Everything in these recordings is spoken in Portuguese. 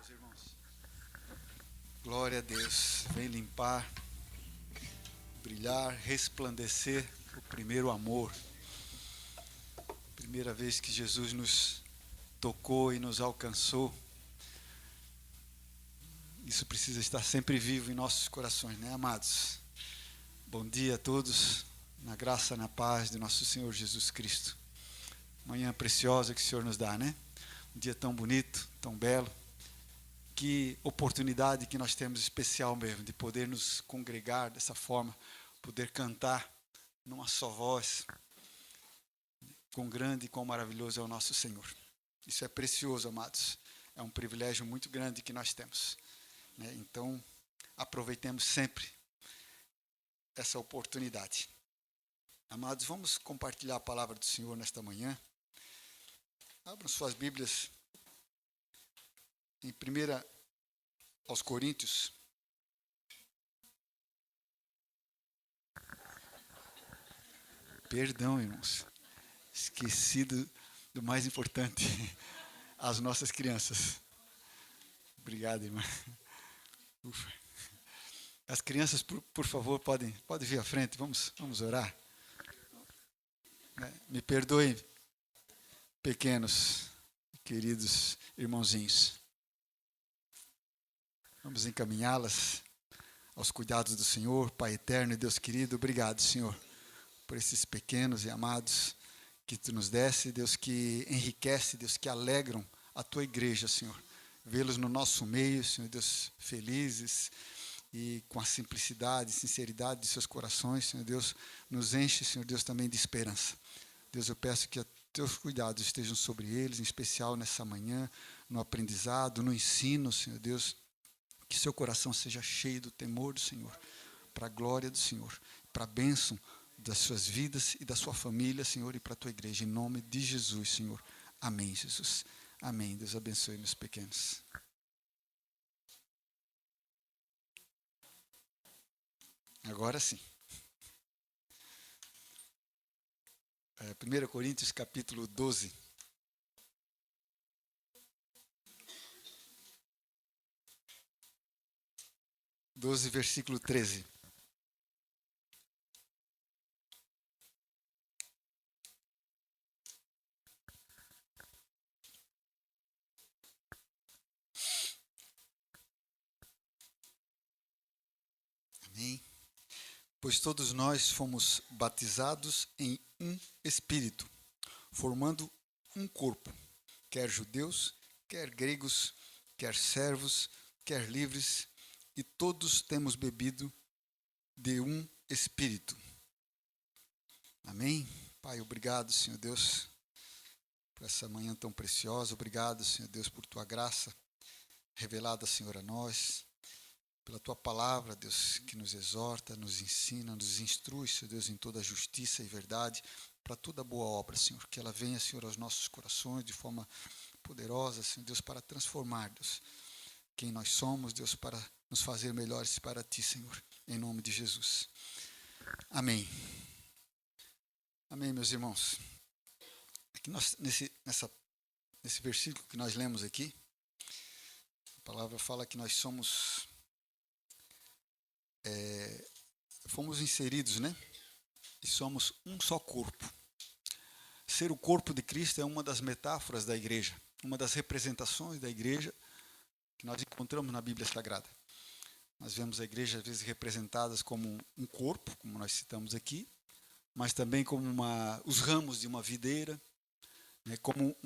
meus irmãos. Glória a Deus. Vem limpar, brilhar, resplandecer o primeiro amor. Primeira vez que Jesus nos tocou e nos alcançou. Isso precisa estar sempre vivo em nossos corações, né, amados? Bom dia a todos, na graça, na paz de nosso Senhor Jesus Cristo. Manhã preciosa que o Senhor nos dá, né? Um dia tão bonito, tão belo. Que oportunidade que nós temos especial mesmo, de poder nos congregar dessa forma, poder cantar numa só voz. Quão grande e quão maravilhoso é o nosso Senhor. Isso é precioso, amados. É um privilégio muito grande que nós temos, né? Então, aproveitemos sempre essa oportunidade. Amados, vamos compartilhar a palavra do Senhor nesta manhã. Abram suas Bíblias em 1 aos Coríntios. Perdão, irmãos. Esqueci do mais importante. As nossas crianças. Obrigado, irmã. Ufa. As crianças, por favor, podem vir à frente. Vamos orar. Me perdoem, pequenos, queridos irmãozinhos. Vamos encaminhá-las aos cuidados do Senhor. Pai eterno e Deus querido, obrigado, Senhor, por esses pequenos e amados que Tu nos desse, Deus, que enriquece, Deus, que alegram a Tua igreja, Senhor. Vê-los no nosso meio, Senhor Deus, felizes e com a simplicidade e sinceridade de seus corações, Senhor Deus, nos enche, Senhor Deus, também de esperança. Deus, eu peço que Teus cuidados estejam sobre eles, em especial nessa manhã, no aprendizado, no ensino, Senhor Deus, que seu coração seja cheio do temor do Senhor, para a glória do Senhor, para a bênção das suas vidas e da sua família, Senhor, e para a Tua igreja, em nome de Jesus, Senhor. Amém, Jesus. Amém. Deus abençoe meus pequenos. Agora sim. 1 Coríntios capítulo 12. Versículo 13. Amém. Pois todos nós fomos batizados em um Espírito, formando um corpo, quer judeus, quer gregos, quer servos, quer livres, e todos temos bebido de um Espírito. Amém? Pai, obrigado, Senhor Deus, por essa manhã tão preciosa. Obrigado, Senhor Deus, por Tua graça revelada, Senhor, a nós. Pela Tua palavra, Deus, que nos exorta, nos ensina, nos instrui, Senhor Deus, em toda a justiça e verdade, para toda boa obra, Senhor. Que ela venha, Senhor, aos nossos corações de forma poderosa, Senhor Deus, para transformar, Deus, quem nós somos, Deus, para nos fazer melhores para Ti, Senhor, em nome de Jesus. Amém. Amém, meus irmãos. Aqui nesse versículo que nós lemos aqui, a palavra fala que nós fomos inseridos, né? E somos um só corpo. Ser o corpo de Cristo é uma das metáforas da igreja, uma das representações da igreja que nós encontramos na Bíblia Sagrada. Nós vemos a igreja às vezes representadas como um corpo, como nós citamos aqui, mas também como os ramos de uma videira, né, como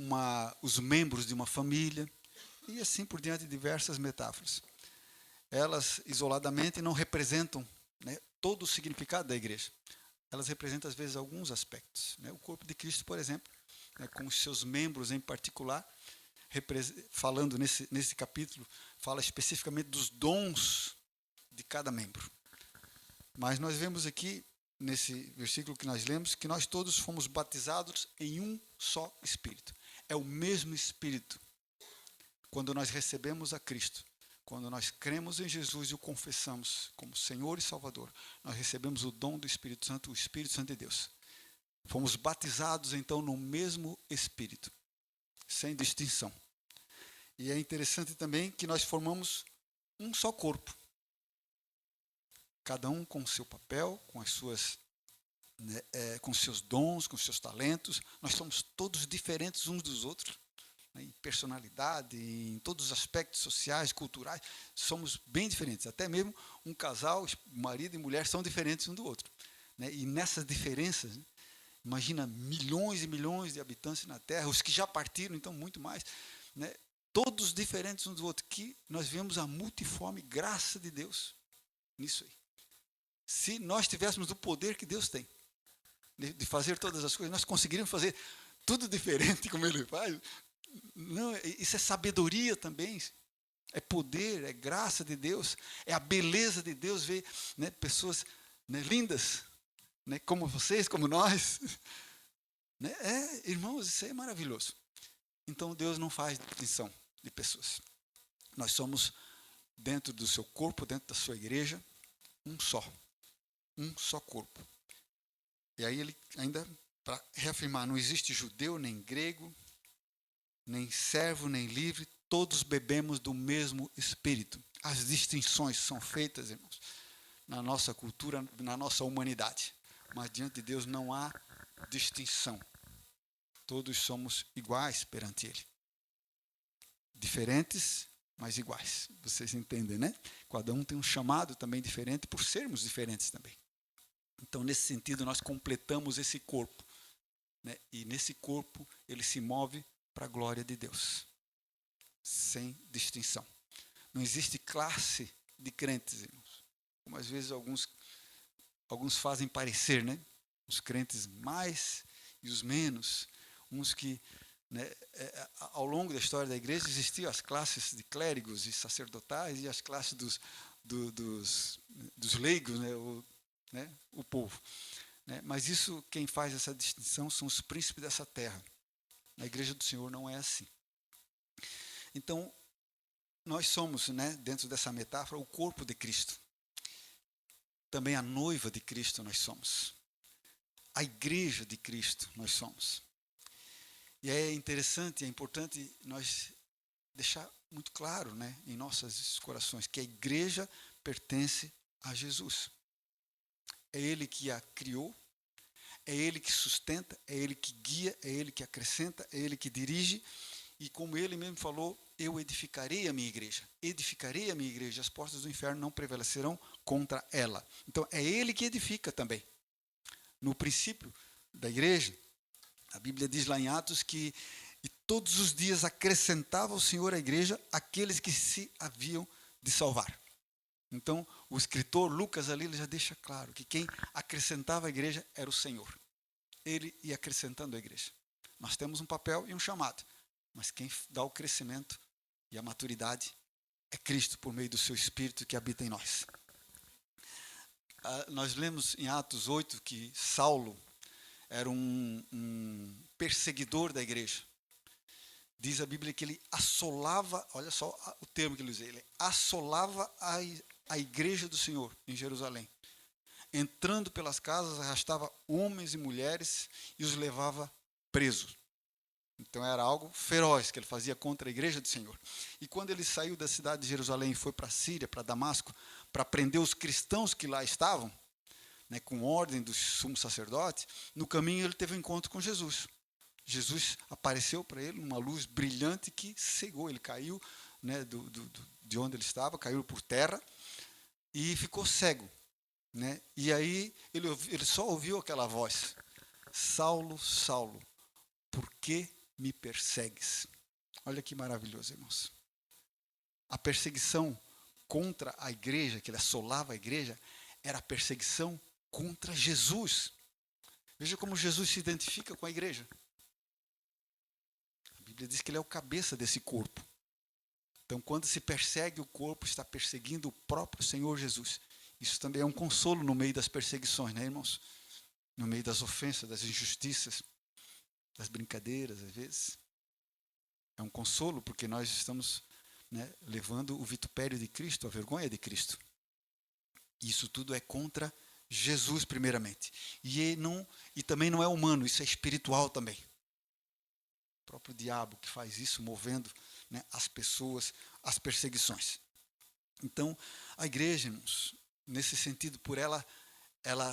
os membros de uma família, e assim por diante, diversas metáforas. Elas, isoladamente, não representam, né, todo o significado da igreja. Elas representam, às vezes, alguns aspectos, né? O corpo de Cristo, por exemplo, né, com os seus membros em particular, falando nesse capítulo, fala especificamente dos dons de cada membro. Mas nós vemos aqui, nesse versículo que nós lemos, que nós todos fomos batizados em um só Espírito. É o mesmo Espírito. Quando nós recebemos a Cristo, quando nós cremos em Jesus e o confessamos como Senhor e Salvador, nós recebemos o dom do Espírito Santo, o Espírito Santo de Deus. Fomos batizados, então, no mesmo Espírito, sem distinção. E é interessante também que nós formamos um só corpo. Cada um com o seu papel, com as suas, né, com seus dons, com seus talentos. Nós somos todos diferentes uns dos outros, né, em personalidade, em todos os aspectos sociais, culturais. Somos bem diferentes. Até mesmo um casal, marido e mulher, são diferentes um do outro. Né? E nessas diferenças, né, imagina milhões e milhões de habitantes na Terra, os que já partiram, então muito mais, né? Todos diferentes um do outro, que nós vemos a multiforme graça de Deus nisso aí. Se nós tivéssemos o poder que Deus tem, de fazer todas as coisas, nós conseguiríamos fazer tudo diferente como Ele faz. Não, isso é sabedoria também, é poder, é graça de Deus, é a beleza de Deus ver, né, pessoas, né, lindas, né, como vocês, como nós. Né? Irmãos, isso é maravilhoso. Então Deus não faz distinção de pessoas. Nós somos, dentro do seu corpo, dentro da sua igreja, um só corpo. E aí ele ainda, para reafirmar, não existe judeu, nem grego, nem servo, nem livre, todos bebemos do mesmo Espírito. As distinções são feitas, irmãos, na nossa cultura, na nossa humanidade. Mas diante de Deus não há distinção. Todos somos iguais perante Ele. Diferentes, mas iguais. Vocês entendem, né? Cada um tem um chamado também diferente por sermos diferentes também. Então, nesse sentido, nós completamos esse corpo. Né? E nesse corpo, ele se move para a glória de Deus. Sem distinção. Não existe classe de crentes, irmãos. Como às vezes alguns fazem parecer, né? Os crentes mais e os menos. Uns que, né, ao longo da história da igreja existiam as classes de clérigos e sacerdotais e as classes dos leigos, né, o povo. Né? Mas isso, quem faz essa distinção são os príncipes dessa terra. Na igreja do Senhor não é assim. Então, nós somos, né, dentro dessa metáfora, o corpo de Cristo. Também a noiva de Cristo nós somos. A igreja de Cristo nós somos. E é interessante, é importante nós deixar muito claro, né, em nossos corações que a igreja pertence a Jesus. É Ele que a criou, é Ele que sustenta, é Ele que guia, é Ele que acrescenta, é Ele que dirige. E como Ele mesmo falou, eu edificarei a minha igreja. Edificarei a minha igreja, as portas do inferno não prevalecerão contra ela. Então é Ele que edifica também. No princípio da igreja, a Bíblia diz lá em Atos que e todos os dias acrescentava o Senhor à igreja aqueles que se haviam de salvar. Então, o escritor Lucas ali ele já deixa claro que quem acrescentava à igreja era o Senhor. Ele ia acrescentando à igreja. Nós temos um papel e um chamado, mas quem dá o crescimento e a maturidade é Cristo por meio do seu Espírito que habita em nós. Nós lemos em Atos 8 que Saulo era um perseguidor da igreja. Diz a Bíblia que ele assolava, olha só o termo que ele usa, ele assolava a igreja do Senhor em Jerusalém. Entrando pelas casas, arrastava homens e mulheres e os levava presos. Então era algo feroz que ele fazia contra a igreja do Senhor. E quando ele saiu da cidade de Jerusalém e foi para a Síria, para Damasco, para prender os cristãos que lá estavam, né, com ordem do sumo sacerdote, no caminho ele teve um encontro com Jesus. Jesus apareceu para ele numa luz brilhante que cegou. Ele caiu, né, de onde ele estava, caiu por terra e ficou cego. Né? E aí ele só ouviu aquela voz: Saulo, Saulo, por que me persegues? Olha que maravilhoso, irmãos. A perseguição contra a igreja, que ele assolava a igreja, era a perseguição contra Jesus. Veja como Jesus se identifica com a igreja. A Bíblia diz que ele é o cabeça desse corpo. Então, quando se persegue o corpo, está perseguindo o próprio Senhor Jesus. Isso também é um consolo no meio das perseguições, né, irmãos? No meio das ofensas, das injustiças, das brincadeiras, às vezes. É um consolo porque nós estamos, né, levando o vitupério de Cristo, a vergonha de Cristo. Isso tudo é contra Jesus, primeiramente. E também não é humano, isso é espiritual também. O próprio diabo que faz isso, movendo, né, as pessoas, as perseguições. Então, a igreja, irmãos, nesse sentido, por ela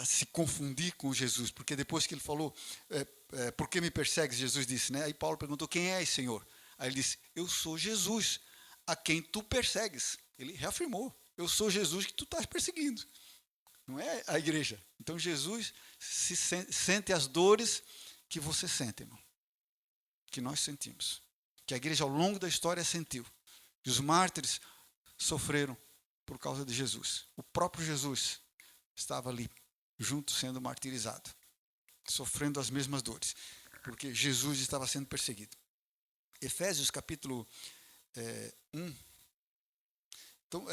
se confundir com Jesus, porque depois que ele falou, por que me persegues? Jesus disse, né? Aí Paulo perguntou, quem és, Senhor? Aí ele disse, eu sou Jesus, a quem tu persegues. Ele reafirmou, eu sou Jesus que tu estás perseguindo. Não é a igreja. Então Jesus sente as dores que você sente, irmão. Que nós sentimos. Que a igreja ao longo da história sentiu. E os mártires sofreram por causa de Jesus. O próprio Jesus estava ali, junto, sendo martirizado. Sofrendo as mesmas dores. Porque Jesus estava sendo perseguido. Efésios capítulo 1. Então,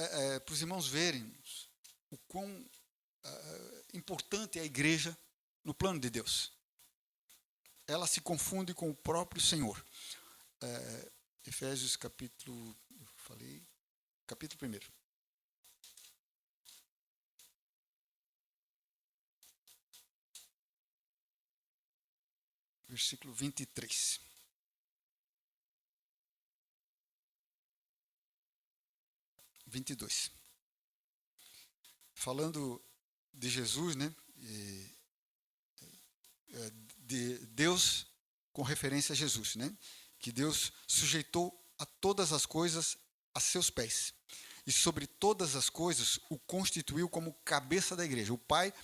para os irmãos verem o quão importante é a igreja no plano de Deus. Ela se confunde com o próprio Senhor. Efésios capítulo 1. Versículo 23. Falando de Jesus, né? De Deus com referência a Jesus, né? Que Deus sujeitou a todas as coisas a seus pés. E sobre todas as coisas o constituiu como cabeça da igreja. O Pai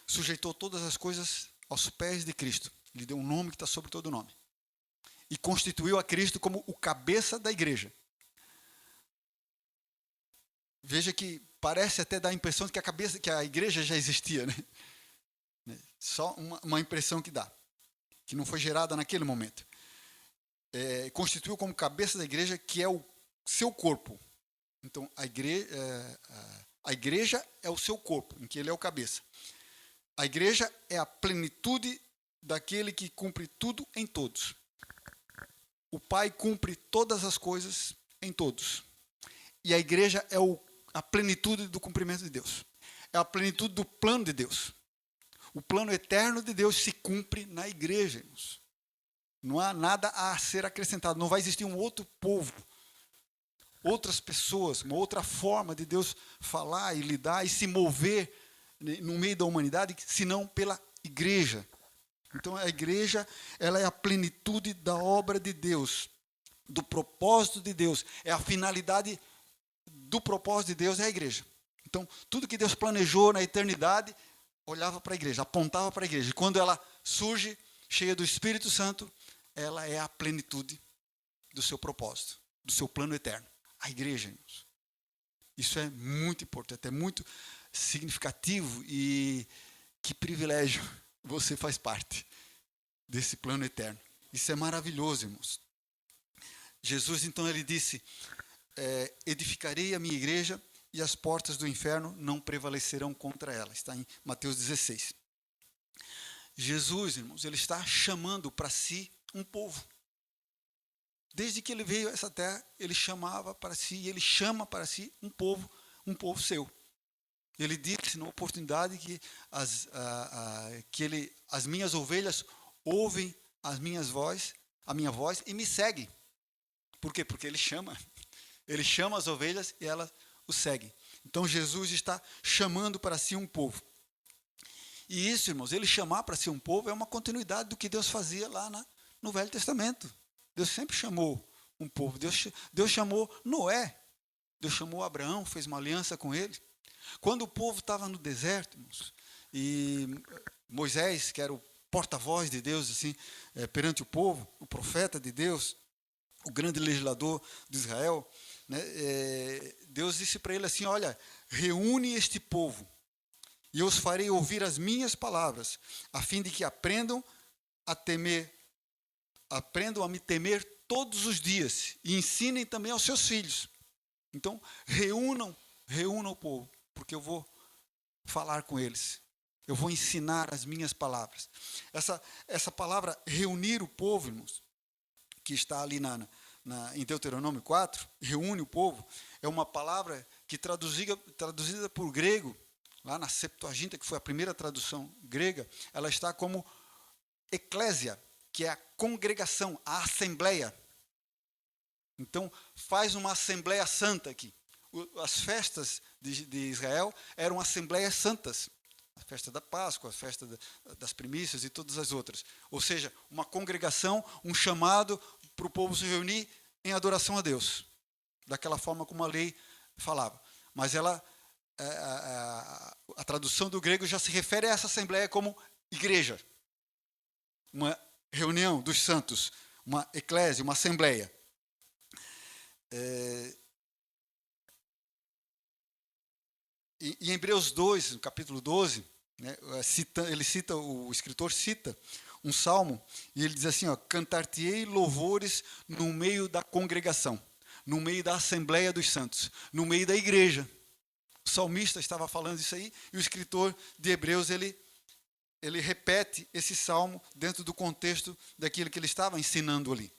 sujeitou todas as coisas aos pés de Cristo. Lhe deu um nome que está sobre todo nome. E constituiu a Cristo como o cabeça da igreja. Veja que parece até dar a impressão de que a igreja já existia, né? Só uma impressão que dá, que não foi gerada naquele momento. Constituiu como cabeça da igreja, que é o seu corpo. Então, a igreja é o seu corpo, em que ele é o cabeça. A igreja é a plenitude daquele que cumpre tudo em todos. O Pai cumpre todas as coisas em todos. E a igreja é a plenitude do cumprimento de Deus. É a plenitude do plano de Deus. O plano eterno de Deus se cumpre na igreja, irmãos. Não há nada a ser acrescentado. Não vai existir um outro povo, outras pessoas, uma outra forma de Deus falar e lidar e se mover no meio da humanidade, senão pela igreja. Então, a igreja, ela é a plenitude da obra de Deus, do propósito de Deus. É a finalidade do propósito de Deus, é a igreja. Então, tudo que Deus planejou na eternidade, olhava para a igreja, apontava para a igreja. E quando ela surge, cheia do Espírito Santo, ela é a plenitude do seu propósito, do seu plano eterno. A igreja, irmãos. Isso é muito importante, é muito significativo e que privilégio você faz parte desse plano eterno. Isso é maravilhoso, irmãos. Jesus, então, ele disse, edificarei a minha igreja e as portas do inferno não prevalecerão contra ela. Está em Mateus 16. Jesus, irmãos, ele está chamando para si um povo. Desde que ele veio a essa terra, ele chamava para si, e ele chama para si um povo seu. Ele disse na oportunidade que as minhas ovelhas ouvem a minha voz e me seguem. Por quê? Porque ele chama. Ele chama as ovelhas e elas o seguem. Então Jesus está chamando para si um povo. E isso, irmãos, ele chamar para si um povo é uma continuidade do que Deus fazia lá no Velho Testamento. Deus sempre chamou um povo. Deus chamou Noé. Deus chamou Abraão, fez uma aliança com ele. Quando o povo estava no deserto, irmãos, e Moisés, que era o porta-voz de Deus, assim, perante o povo, o profeta de Deus, o grande legislador de Israel, né, Deus disse para ele assim, olha, reúne este povo e eu os farei ouvir as minhas palavras, a fim de que aprendam a me temer todos os dias e ensinem também aos seus filhos. Então, reúnam o povo, porque eu vou falar com eles. Eu vou ensinar as minhas palavras. Essa palavra reunir o povo, irmãos, que está ali em Deuteronômio 4, reúne o povo, é uma palavra que traduzida por grego, lá na Septuaginta, que foi a primeira tradução grega, ela está como eclésia, que é a congregação, a assembleia. Então, faz uma Assembleia Santa aqui. As festas de Israel eram Assembleias Santas. A festa da Páscoa, a festa das primícias e todas as outras. Ou seja, uma congregação, um chamado para o povo se reunir em adoração a Deus. Daquela forma como a lei falava. Mas a tradução do grego já se refere a essa assembleia como igreja. Uma reunião dos santos, uma eclésia, uma assembleia. E em Hebreus 2, no capítulo 12, né, o escritor cita um salmo, e ele diz assim, ó, cantar-te-ei louvores no meio da congregação, no meio da assembleia dos santos, no meio da igreja. O salmista estava falando isso aí, e o escritor de Hebreus, ele repete esse salmo dentro do contexto daquilo que ele estava ensinando ali.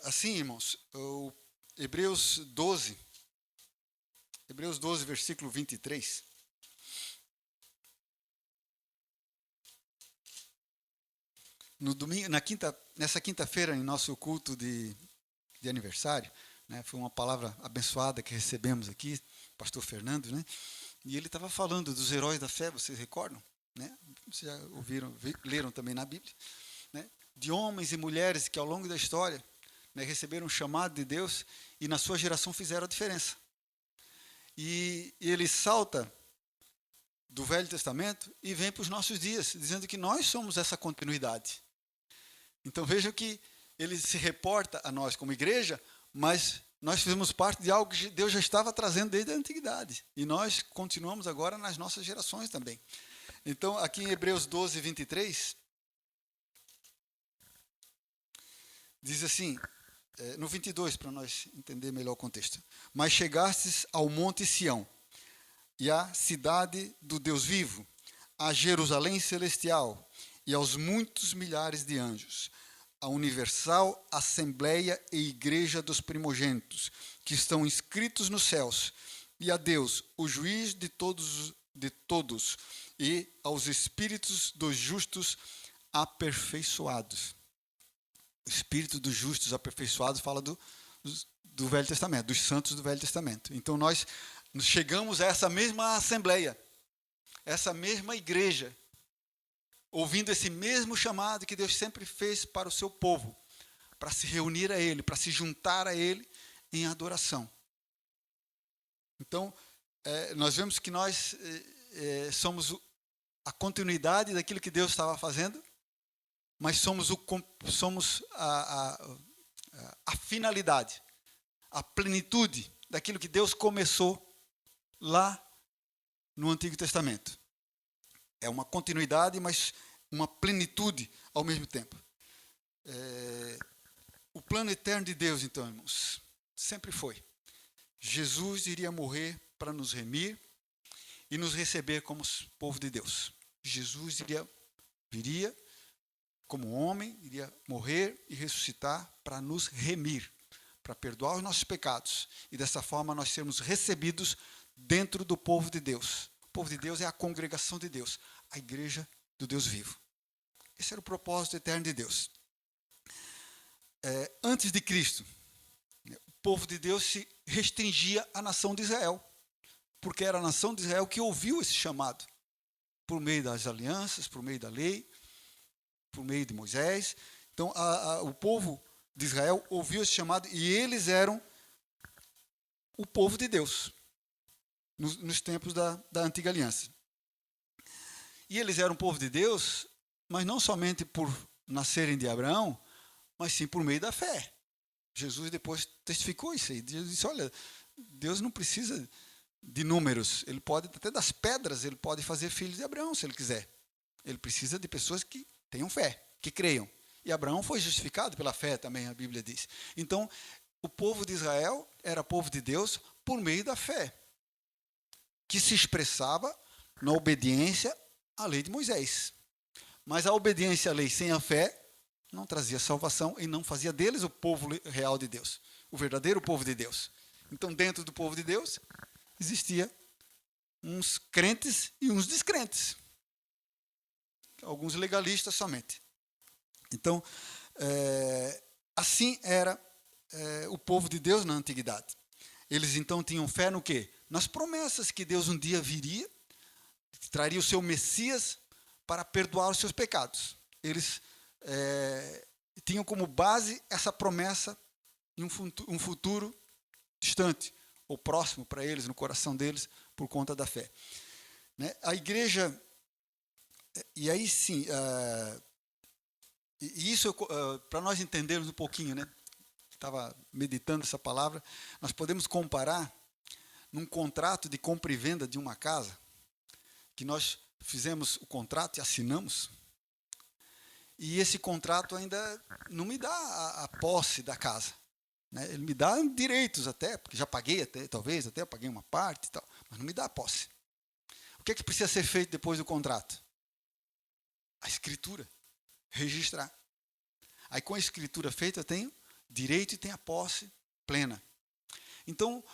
Assim, irmãos, Hebreus 12, versículo 23. No domingo, nessa quinta-feira, em nosso culto de aniversário, né, foi uma palavra abençoada que recebemos aqui, pastor Fernando, né? E ele estava falando dos heróis da fé, vocês recordam? Né? Vocês já ouviram, leram também na Bíblia, né? De homens e mulheres que ao longo da história, né, receberam um chamado de Deus e na sua geração fizeram a diferença. E ele salta do Velho Testamento e vem para os nossos dias, dizendo que nós somos essa continuidade. Então vejam que ele se reporta a nós como igreja, mas nós fizemos parte de algo que Deus já estava trazendo desde a antiguidade. E nós continuamos agora nas nossas gerações também. Então, aqui em Hebreus 12, 23, diz assim, no 22, para nós entender melhor o contexto. Mas chegastes ao monte Sião, e à cidade do Deus vivo, a Jerusalém celestial, e aos muitos milhares de anjos, a universal assembleia e igreja dos primogênitos, que estão inscritos nos céus, e a Deus, o juiz de todos, e aos espíritos dos justos aperfeiçoados. O espírito dos justos aperfeiçoados fala do Velho Testamento, dos santos do Velho Testamento. Então nós chegamos a essa mesma assembleia, essa mesma igreja, ouvindo esse mesmo chamado que Deus sempre fez para o seu povo, para se reunir a Ele, para se juntar a Ele em adoração. Então, nós vemos que nós somos a continuidade daquilo que Deus estava fazendo, mas somos a finalidade, a plenitude daquilo que Deus começou lá no Antigo Testamento. É uma continuidade, mas uma plenitude ao mesmo tempo. O plano eterno de Deus, então, irmãos, sempre foi. Jesus iria morrer para nos remir e nos receber como povo de Deus. Jesus viria como homem, iria morrer e ressuscitar para nos remir, para perdoar os nossos pecados. E dessa forma nós sermos recebidos dentro do povo de Deus. O povo de Deus é a congregação de Deus, a igreja do Deus vivo. Esse era o propósito eterno de Deus. Antes de Cristo, o povo de Deus se restringia à nação de Israel, porque era a nação de Israel que ouviu esse chamado, por meio das alianças, por meio da lei, por meio de Moisés. Então, o povo de Israel ouviu esse chamado e eles eram o povo de Deus, nos tempos da antiga aliança. E eles eram o povo de Deus, mas não somente por nascerem de Abraão, mas sim por meio da fé. Jesus depois testificou isso aí. Jesus disse, olha, Deus não precisa de números. Ele pode, até das pedras, ele pode fazer filhos de Abraão, se ele quiser. Ele precisa de pessoas que tenham fé, que creiam. E Abraão foi justificado pela fé também, a Bíblia diz. Então, o povo de Israel era povo de Deus por meio da fé, que se expressava na obediência à lei de Moisés. Mas a obediência à lei sem a fé não trazia salvação e não fazia deles o povo real de Deus, o verdadeiro povo de Deus. Então, dentro do povo de Deus, existia uns crentes e uns descrentes. Alguns legalistas somente. Então, Assim era o povo de Deus na antiguidade. Eles então tinham fé no quê? Nas promessas que Deus um dia viria, que traria o seu Messias para perdoar os seus pecados. Eles tinham como base essa promessa em um futuro distante, ou próximo para eles, no coração deles, por conta da fé. Né? A igreja, e aí sim, isso para nós entendermos um pouquinho, né? Estava meditando essa palavra, nós podemos comparar num contrato de compra e venda de uma casa, que nós fizemos o contrato e assinamos, e esse contrato ainda não me dá a posse da casa. Né? Ele me dá direitos até, porque já paguei até, talvez até paguei uma parte e tal, mas não me dá a posse. O que é que precisa ser feito depois do contrato? A escritura, registrar. Aí com a escritura feita eu tenho direito e tenho a posse plena. Então,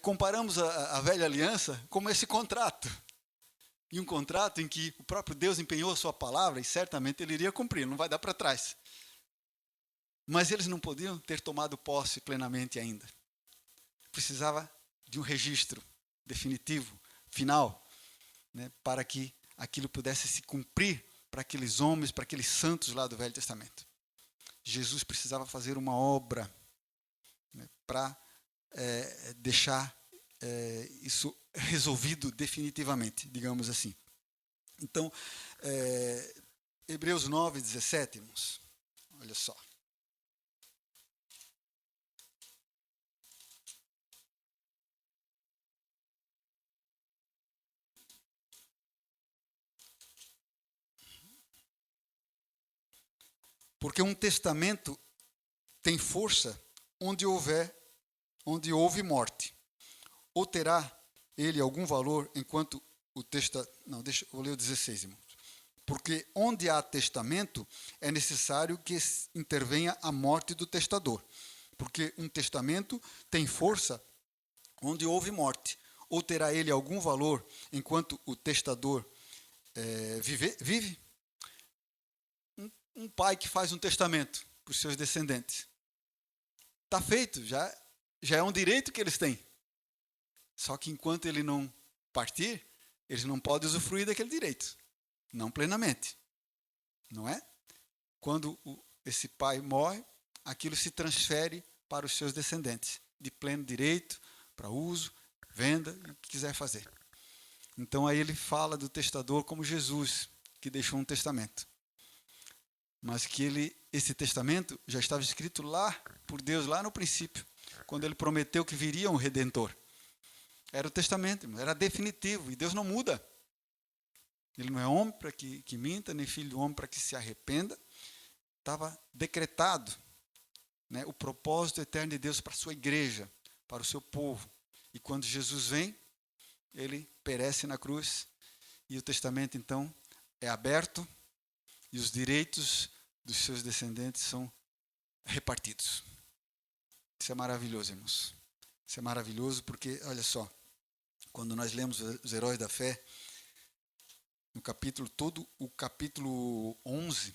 comparamos a velha aliança como esse contrato. E um contrato em que o próprio Deus empenhou a sua palavra e certamente ele iria cumprir, não vai dar para trás. Mas eles não podiam ter tomado posse plenamente ainda. Precisava de um registro definitivo, final, né, para que aquilo pudesse se cumprir para aqueles homens, para aqueles santos lá do Velho Testamento. Jesus precisava fazer uma obra, né, para deixar isso resolvido definitivamente, digamos assim. Então, Hebreus 9, 17, irmãos, olha só. Porque um testamento tem força onde houve morte. Ou terá ele algum valor enquanto o testamento... Não, vou ler o 16, irmãos. Porque onde há testamento, é necessário que intervenha a morte do testador. Porque um testamento tem força onde houve morte. Ou terá ele algum valor enquanto o testador vive? Um pai que faz um testamento para os seus descendentes. Está feito, já é um direito que eles têm. Só que enquanto ele não partir, eles não podem usufruir daquele direito. Não plenamente. Não é? Quando esse pai morre, aquilo se transfere para os seus descendentes, de pleno direito, para uso, venda, o que quiser fazer. Então aí ele fala do testador como Jesus, que deixou um testamento. Mas que esse testamento já estava escrito lá por Deus, lá no princípio, quando ele prometeu que viria um Redentor. Era o testamento, era definitivo, e Deus não muda. Ele não é homem para que minta, nem filho do homem para que se arrependa. Estava decretado, né, o propósito eterno de Deus para a sua igreja, para o seu povo. E quando Jesus vem, ele perece na cruz, e o testamento então é aberto, e os direitos dos seus descendentes são repartidos. Isso é maravilhoso, irmãos. Isso é maravilhoso porque, olha só, quando nós lemos os heróis da fé, no capítulo, todo o capítulo 11,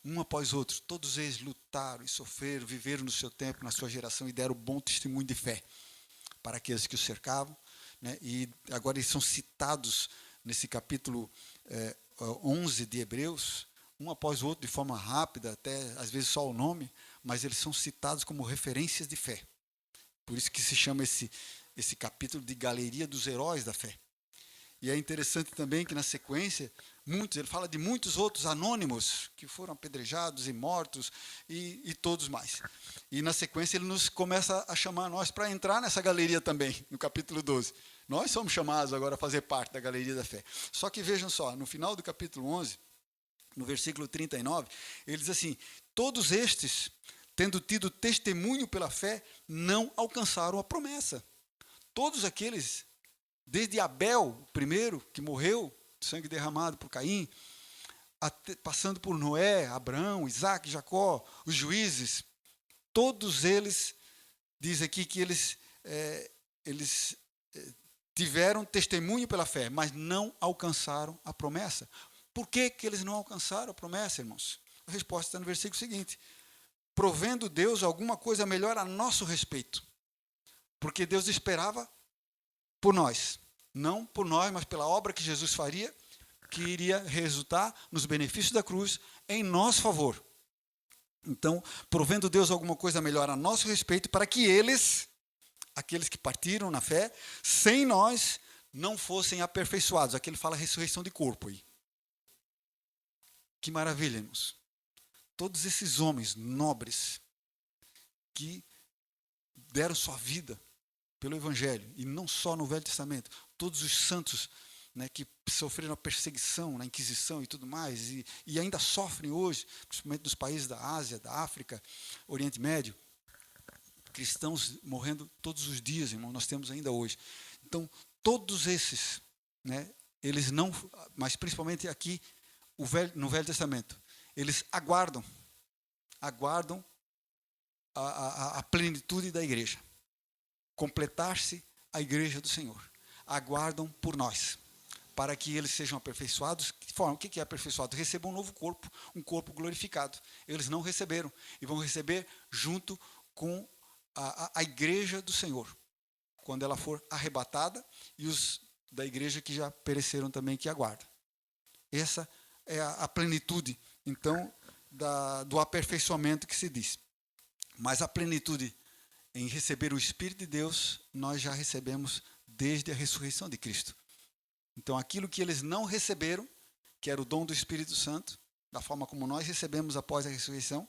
um após outro, todos eles lutaram e sofreram, viveram no seu tempo, na sua geração, e deram bom testemunho de fé para aqueles que os cercavam, né? E agora eles são citados nesse capítulo 11 de Hebreus, um após o outro, de forma rápida, até às vezes só o nome, mas eles são citados como referências de fé. Por isso que se chama esse capítulo de Galeria dos Heróis da Fé. E é interessante também que na sequência, ele fala de muitos outros anônimos que foram apedrejados e mortos e todos mais. E na sequência ele nos começa a chamar nós para entrar nessa galeria também, no capítulo 12. Nós somos chamados agora a fazer parte da Galeria da Fé. Só que vejam só, no final do capítulo 11, no versículo 39, ele diz assim: todos estes, tendo tido testemunho pela fé, não alcançaram a promessa. Todos aqueles, desde Abel, o primeiro que morreu, sangue derramado por Caim, passando por Noé, Abraão, Isaac, Jacó, os juízes, todos eles, diz aqui que eles tiveram testemunho pela fé, mas não alcançaram a promessa. Por que eles não alcançaram a promessa, irmãos? A resposta está no versículo seguinte. provendo Deus alguma coisa melhor a nosso respeito. Porque Deus esperava por nós. Não por nós, mas pela obra que Jesus faria, que iria resultar nos benefícios da cruz em nosso favor. Então, provendo Deus alguma coisa melhor a nosso respeito, para que eles, aqueles que partiram na fé, sem nós, não fossem aperfeiçoados. Aqui ele fala ressurreição de corpo aí. Que maravilha, irmãos. Todos esses homens nobres que deram sua vida pelo Evangelho, e não só no Velho Testamento, todos os santos, né, que sofreram a perseguição na Inquisição e tudo mais, e ainda sofrem hoje, principalmente nos países da Ásia, da África, Oriente Médio, cristãos morrendo todos os dias, irmão, nós temos ainda hoje. Então, todos esses, né, eles não, mas principalmente aqui, no Velho Testamento, eles aguardam a plenitude da igreja, completar-se a igreja do Senhor. Aguardam por nós, para que eles sejam aperfeiçoados. Que forma? O que é aperfeiçoado? Recebam um novo corpo, um corpo glorificado. Eles não receberam, e vão receber junto com a igreja do Senhor, quando ela for arrebatada, e os da igreja que já pereceram também, que aguardam. Essa é a plenitude, então, do aperfeiçoamento que se diz. Mas a plenitude em receber o Espírito de Deus, nós já recebemos desde a ressurreição de Cristo. Então, aquilo que eles não receberam, que era o dom do Espírito Santo, da forma como nós recebemos após a ressurreição,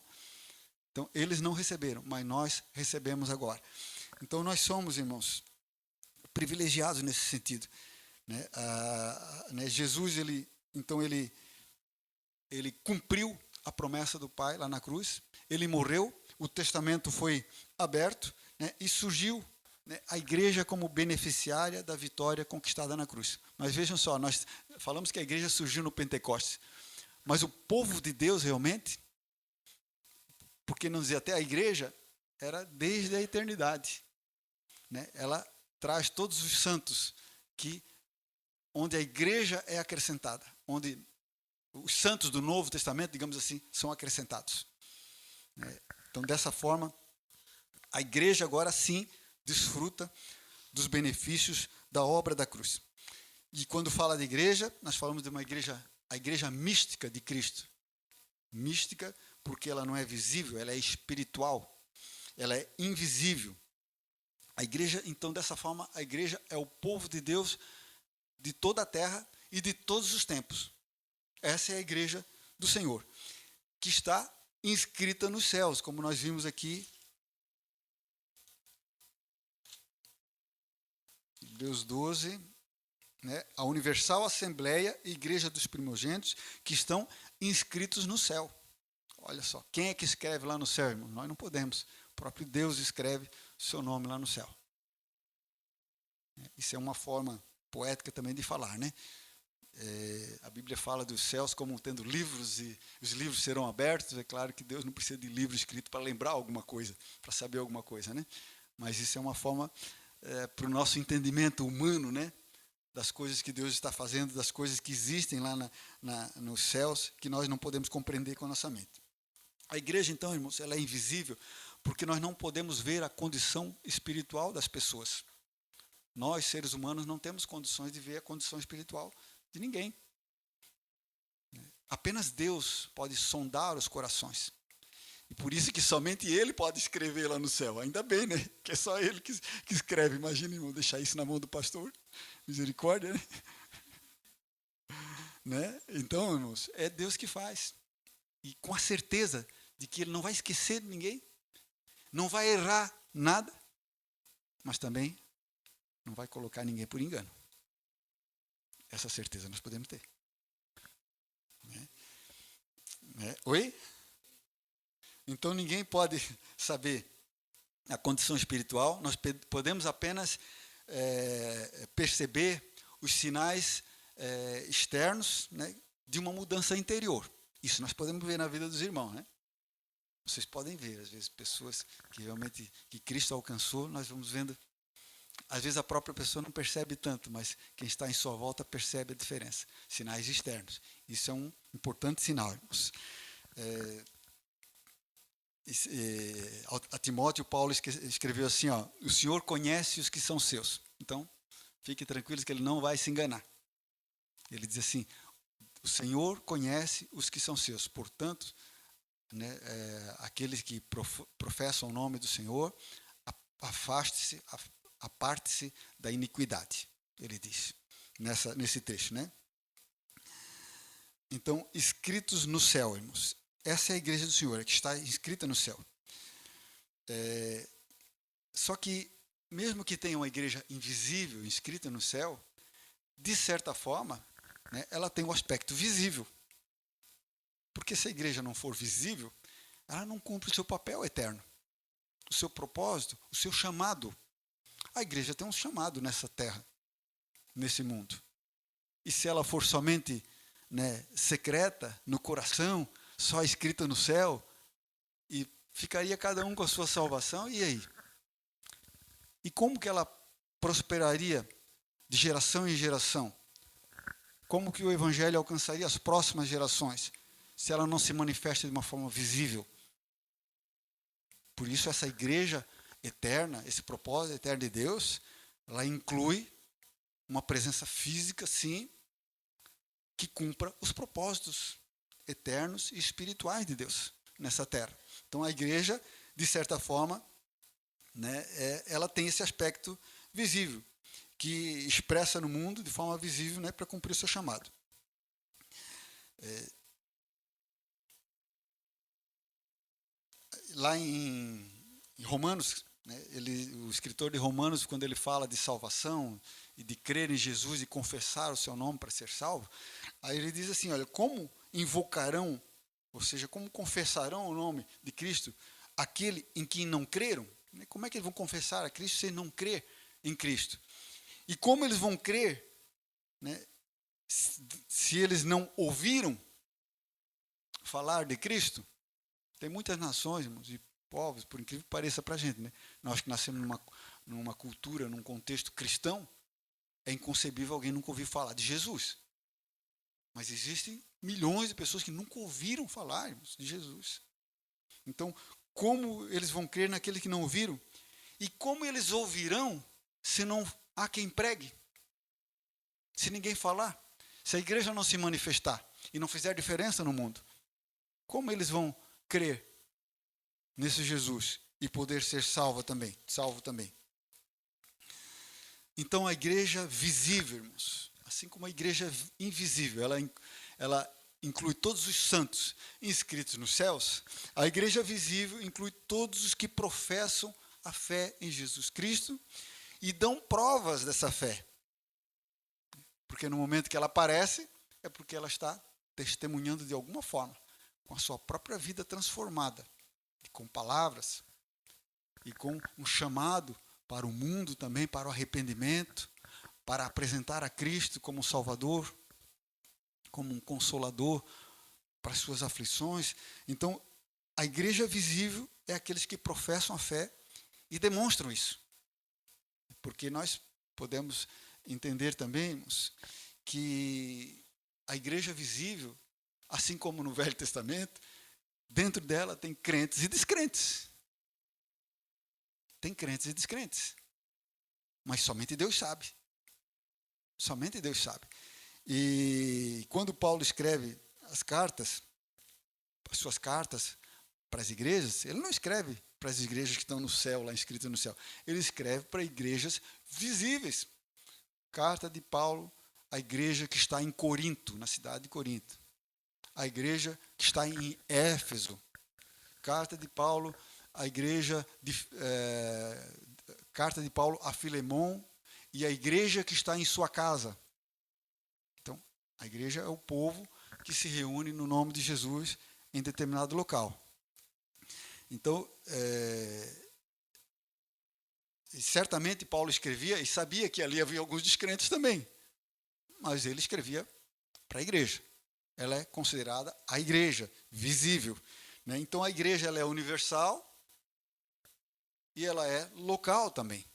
então, eles não receberam, mas nós recebemos agora. Então, nós somos, irmãos, privilegiados nesse sentido. Né? Jesus, ele cumpriu a promessa do Pai lá na cruz, ele morreu, o testamento foi aberto, né? E surgiu, né, a igreja como beneficiária da vitória conquistada na cruz. Mas vejam só, nós falamos que a igreja surgiu no Pentecostes, mas o povo de Deus realmente, porque não dizer até a igreja, era desde a eternidade. Né? Ela traz todos os santos, onde a igreja é acrescentada, onde os santos do Novo Testamento, digamos assim, são acrescentados. Então, dessa forma, a igreja agora sim desfruta dos benefícios da obra da cruz. E quando fala de igreja, nós falamos de a igreja mística de Cristo. Mística porque ela não é visível, ela é espiritual, ela é invisível. A igreja, então, dessa forma, a igreja é o povo de Deus de toda a terra e de todos os tempos. Essa é a igreja do Senhor, que está inscrita nos céus, como nós vimos aqui. Hebreus 12, né? A Universal Assembleia e Igreja dos Primogênitos, que estão inscritos no céu. Olha só, quem é que escreve lá no céu, irmão? Nós não podemos. O próprio Deus escreve o seu nome lá no céu. Isso é uma forma poética também de falar, né? A Bíblia fala dos céus como tendo livros, e os livros serão abertos. É claro que Deus não precisa de livro escrito para lembrar alguma coisa, para saber alguma coisa, né? Mas isso é uma forma para o nosso entendimento humano, né? Das coisas que Deus está fazendo, das coisas que existem lá nos céus, que nós não podemos compreender com a nossa mente. A igreja, então, irmãos, ela é invisível porque nós não podemos ver a condição espiritual das pessoas. Nós, seres humanos, não temos condições de ver a condição espiritual de ninguém. Apenas Deus pode sondar os corações. E por isso que somente Ele pode escrever lá no céu. Ainda bem, né? Que é só Ele que escreve. Imagina, irmão, deixar isso na mão do pastor. Misericórdia, né? Né? Então, irmãos, é Deus que faz. E com a certeza de que Ele não vai esquecer de ninguém, não vai errar nada, mas também não vai colocar ninguém por engano. Essa certeza nós podemos ter. Oi? Então ninguém pode saber a condição espiritual, nós podemos apenas perceber os sinais externos, né, de uma mudança interior. Isso nós podemos ver na vida dos irmãos, né? Vocês podem ver, às vezes, pessoas que realmente que Cristo alcançou, nós vamos vendo. Às vezes a própria pessoa não percebe tanto, mas quem está em sua volta percebe a diferença. Sinais externos. Isso é um importante sinal, irmãos. a Timóteo, Paulo escreveu assim, ó, o Senhor conhece os que são seus. Então, fiquem tranquilos que ele não vai se enganar. Ele diz assim, o Senhor conhece os que são seus. Portanto, né, aqueles que professam o nome do Senhor, afaste-se, aparte-se da iniquidade, ele diz, nesse trecho, né? Então, escritos no céu, irmãos. Essa é a igreja do Senhor, que está inscrita no céu. Só que, mesmo que tenha uma igreja invisível, inscrita no céu, de certa forma, né, ela tem um aspecto visível. Porque se a igreja não for visível, ela não cumpre o seu papel eterno, o seu propósito, o seu chamado. A igreja tem um chamado nessa terra, nesse mundo. E se ela for somente, né, secreta, no coração, só escrita no céu, e ficaria cada um com a sua salvação, e aí? E como que ela prosperaria de geração em geração? Como que o evangelho alcançaria as próximas gerações, se ela não se manifesta de uma forma visível? Por isso essa igreja eterna, esse propósito eterno de Deus, ela inclui uma presença física, sim, que cumpra os propósitos eternos e espirituais de Deus nessa terra. Então a igreja, de certa forma, né, ela tem esse aspecto visível, que expressa no mundo de forma visível, né, para cumprir o seu chamado. Lá em Romanos, né, o escritor de Romanos, quando ele fala de salvação e de crer em Jesus e confessar o seu nome para ser salvo, aí ele diz assim, olha, como invocarão, ou seja, como confessarão o nome de Cristo aquele em quem não creram? Como é que eles vão confessar a Cristo se não crer em Cristo? E como eles vão crer, né, se eles não ouviram falar de Cristo? Tem muitas nações, irmãos, e povos, por incrível que pareça para a gente, né? Nós que nascemos numa cultura, num contexto cristão, é inconcebível alguém nunca ouvir falar de Jesus. Mas existem milhões de pessoas que nunca ouviram falar, irmãos, de Jesus. Então, como eles vão crer naquele que não ouviram? E como eles ouvirão se não há quem pregue? Se ninguém falar? Se a igreja não se manifestar e não fizer diferença no mundo, como eles vão crer nesse Jesus e poder ser salvo também? Então a igreja visível, irmãos, assim como a igreja invisível, ela inclui todos os santos inscritos nos céus, a igreja visível inclui todos os que professam a fé em Jesus Cristo e dão provas dessa fé. Porque no momento que ela aparece, é porque ela está testemunhando de alguma forma, com a sua própria vida transformada, com palavras, e com um chamado para o mundo também, para o arrependimento, para apresentar a Cristo como um Salvador, como um Consolador para as suas aflições. Então, a igreja visível é aqueles que professam a fé e demonstram isso. Porque nós podemos entender também, irmãos, que a igreja visível, assim como no Velho Testamento, dentro dela tem crentes e descrentes. Tem crentes e descrentes. Mas somente Deus sabe. Somente Deus sabe. E quando Paulo escreve as suas cartas para as igrejas, ele não escreve para as igrejas que estão no céu, lá escritas no céu. Ele escreve para igrejas visíveis. Carta de Paulo à igreja que está em Corinto, na cidade de Corinto. A igreja que está em Éfeso. Carta de Paulo à igreja carta de Paulo a Filemon e a igreja que está em sua casa. Então, a igreja é o povo que se reúne no nome de Jesus em determinado local. Então, certamente Paulo escrevia e sabia que ali havia alguns descrentes também, mas ele escrevia para a igreja. Ela é considerada a igreja visível, né? Então a igreja ela é universal e ela é local também.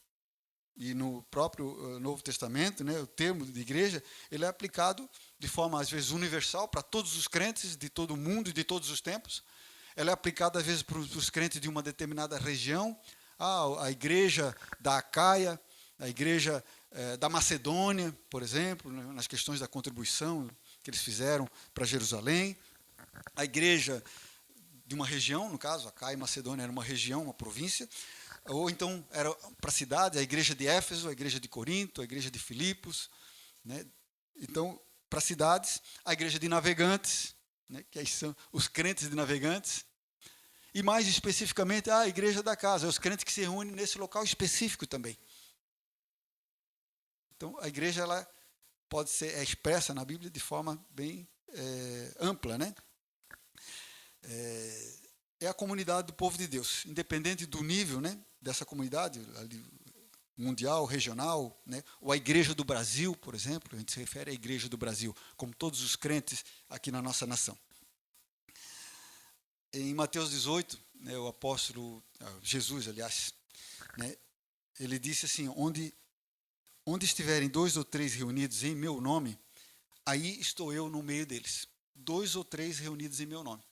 E no próprio Novo Testamento, né, o termo de igreja ele é aplicado de forma às vezes universal para todos os crentes de todo o mundo e de todos os tempos. ela é aplicada às vezes para os crentes de uma determinada região. A igreja da Acaia, a igreja da Macedônia, por exemplo, né, nas questões da contribuição que eles fizeram para Jerusalém. A igreja de uma região, no caso, Acaia e Macedônia era uma região, uma província. Ou então era para a cidade, a igreja de Éfeso, a igreja de Corinto, a igreja de Filipos, né? Então, para cidades, a igreja de navegantes, né? Que aí são os crentes de navegantes, e mais especificamente a igreja da casa, os crentes que se reúnem nesse local específico também. Então, a igreja ela pode ser expressa na Bíblia de forma bem ampla, né? É a comunidade do povo de Deus, independente do nível, né, dessa comunidade, ali, mundial, regional, né, ou a Igreja do Brasil, por exemplo, a gente se refere à Igreja do Brasil, como todos os crentes aqui na nossa nação. Em Mateus 18, né, o apóstolo, Jesus, aliás, né, ele disse assim, onde estiverem 2 ou 3 reunidos em meu nome, aí estou eu no meio deles. 2 ou 3 reunidos em meu nome.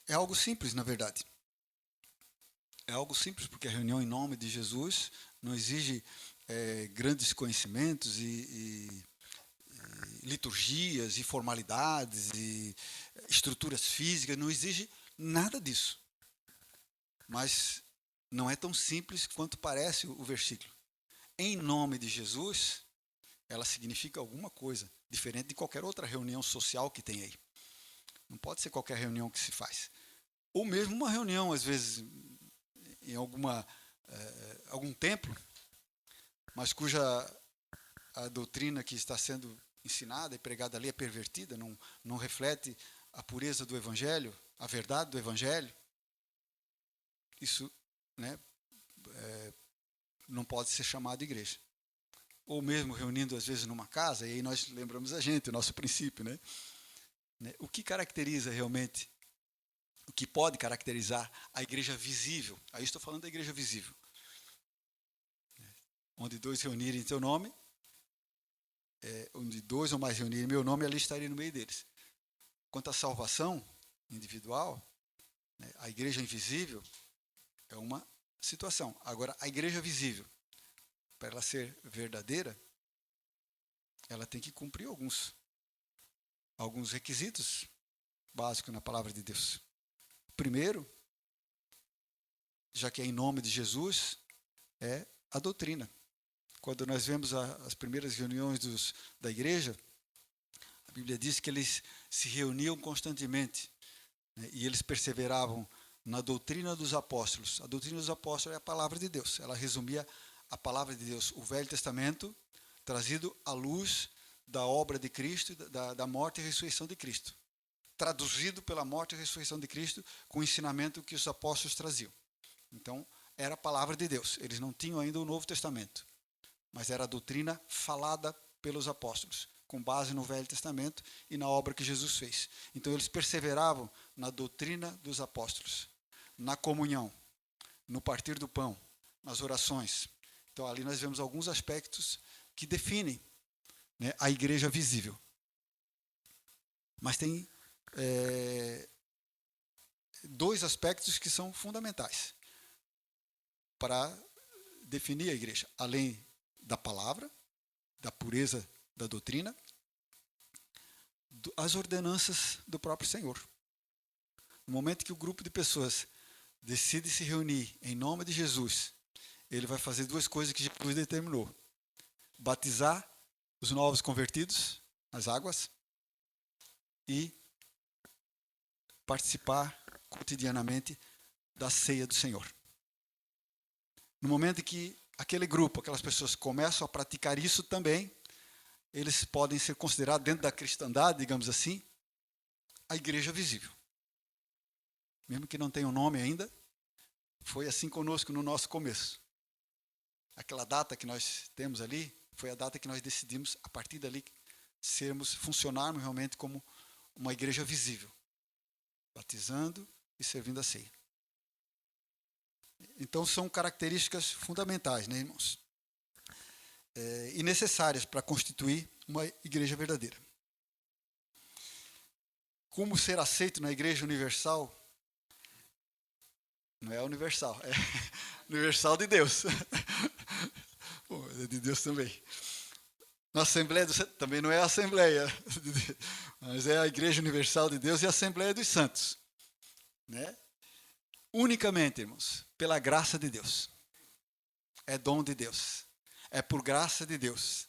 É algo simples, na verdade. É algo simples, porque a reunião em nome de Jesus não exige grandes conhecimentos e liturgias e formalidades e estruturas físicas, não exige nada disso. Mas não é tão simples quanto parece o versículo. Em nome de Jesus, ela significa alguma coisa, diferente de qualquer outra reunião social que tem aí. Não pode ser qualquer reunião que se faz. Ou mesmo uma reunião, às vezes, em algum templo, mas cuja a doutrina que está sendo ensinada e pregada ali é pervertida, não reflete a pureza do Evangelho, a verdade do Evangelho. Isso, né, não pode ser chamado de igreja. Ou mesmo reunindo, às vezes, numa casa, e aí nós lembramos a gente, o nosso princípio, né? O que caracteriza realmente, o que pode caracterizar a igreja visível? Aí estou falando da igreja visível. Onde 2 reunirem em teu nome, onde 2 ou mais reunirem em meu nome, ali estaria no meio deles. Quanto à salvação individual, né, a igreja invisível é uma situação. Agora, a igreja visível, para ela ser verdadeira, ela tem que cumprir alguns requisitos básicos na palavra de Deus. Primeiro, já que é em nome de Jesus, é a doutrina. Quando nós vemos as primeiras reuniões da igreja, a Bíblia diz que eles se reuniam constantemente, né, e eles perseveravam na doutrina dos apóstolos. A doutrina dos apóstolos é a palavra de Deus. Ela resumia a palavra de Deus, o Velho Testamento, trazido à luz da obra de Cristo, da morte e ressurreição de Cristo. Traduzido pela morte e ressurreição de Cristo com o ensinamento que os apóstolos traziam. Então, era a palavra de Deus. Eles não tinham ainda o Novo Testamento, mas era a doutrina falada pelos apóstolos, com base no Velho Testamento e na obra que Jesus fez. Então, eles perseveravam na doutrina dos apóstolos, na comunhão, no partir do pão, nas orações. Então, ali nós vemos alguns aspectos que definem, né, a igreja visível. Mas tem 2 aspectos que são fundamentais para definir a igreja, além da palavra, da pureza da doutrina, as ordenanças do próprio Senhor. No momento que o grupo de pessoas decide se reunir em nome de Jesus, ele vai fazer 2 coisas que Jesus determinou: batizar os novos convertidos nas águas e participar cotidianamente da ceia do Senhor. No momento que aquele grupo, aquelas pessoas começam a praticar isso também, eles podem ser considerados, dentro da cristandade, digamos assim, a igreja visível. Mesmo que não tenha um nome ainda, foi assim conosco no nosso começo. Aquela data que nós temos ali, foi a data que nós decidimos, a partir dali, funcionarmos realmente como uma igreja visível, batizando e servindo a ceia. Então, são características fundamentais, né, irmãos? e necessárias para constituir uma igreja verdadeira. Como ser aceito na igreja universal? Não é universal, é universal de Deus. Bom, é de Deus também. Na Assembleia também não é a Assembleia, mas é a Igreja Universal de Deus e a Assembleia dos Santos. Né? Unicamente, irmãos, pela graça de Deus. É dom de Deus. É por graça de Deus.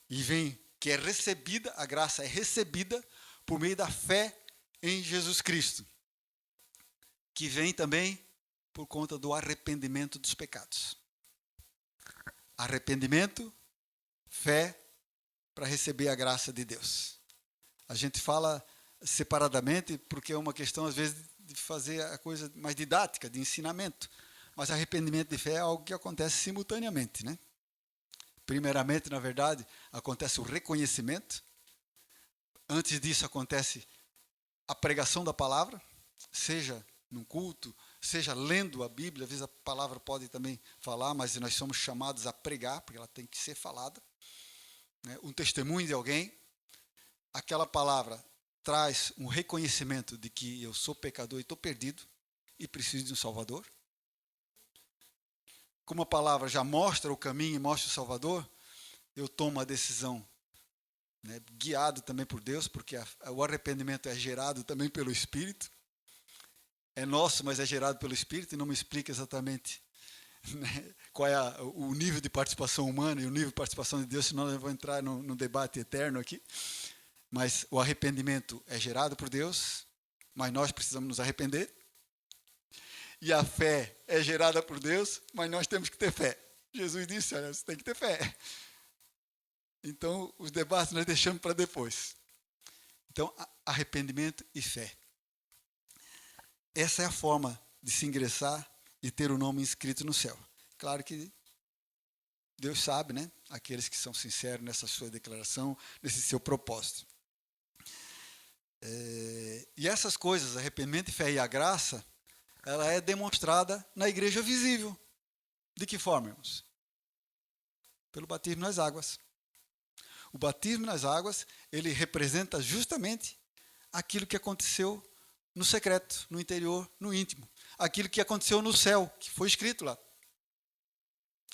E vem que é recebida, a graça é recebida por meio da fé em Jesus Cristo. Que vem também por conta do arrependimento dos pecados. Arrependimento, fé, para receber a graça de Deus. A gente fala separadamente porque é uma questão, às vezes, de fazer a coisa mais didática, de ensinamento. Mas arrependimento de fé é algo que acontece simultaneamente, né? Primeiramente, na verdade, acontece o reconhecimento. Antes disso, acontece a pregação da palavra, seja num culto, seja lendo a Bíblia. Às vezes a palavra pode também falar, mas nós somos chamados a pregar, porque ela tem que ser falada. Um testemunho de alguém, aquela palavra traz um reconhecimento de que eu sou pecador e estou perdido e preciso de um Salvador. Como a palavra já mostra o caminho e mostra o Salvador, eu tomo a decisão, né, guiado também por Deus, porque o arrependimento é gerado também pelo Espírito. É nosso, mas é gerado pelo Espírito, e não me explica exatamente, né, qual é o nível de participação humana e o nível de participação de Deus, senão eu vou entrar num debate eterno aqui. Mas o arrependimento é gerado por Deus, mas nós precisamos nos arrepender. E a fé é gerada por Deus, mas nós temos que ter fé. Jesus disse, olha, você tem que ter fé. Então, os debates nós deixamos para depois. Então, arrependimento e fé. Essa é a forma de se ingressar e ter o nome inscrito no céu. Claro que Deus sabe, né? Aqueles que são sinceros nessa sua declaração, nesse seu propósito. E essas coisas, arrependimento, fé e a graça, ela é demonstrada na igreja visível. De que forma, irmãos? Pelo batismo nas águas. O batismo nas águas, ele representa justamente aquilo que aconteceu no secreto, no interior, no íntimo. Aquilo que aconteceu no céu, que foi escrito lá.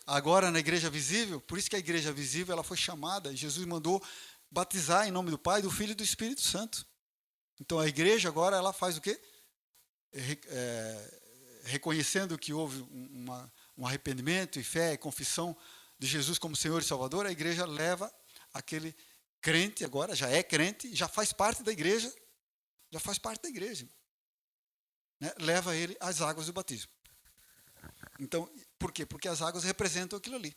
Agora, na igreja visível, por isso que a igreja visível ela foi chamada, Jesus mandou batizar em nome do Pai, do Filho e do Espírito Santo. Então, a igreja agora, ela faz o quê? Reconhecendo que houve um arrependimento e fé e confissão de Jesus como Senhor e Salvador, a igreja leva aquele crente, agora já é crente, já faz parte da igreja, né? Leva ele às águas do batismo. Então, por quê? Porque as águas representam aquilo ali.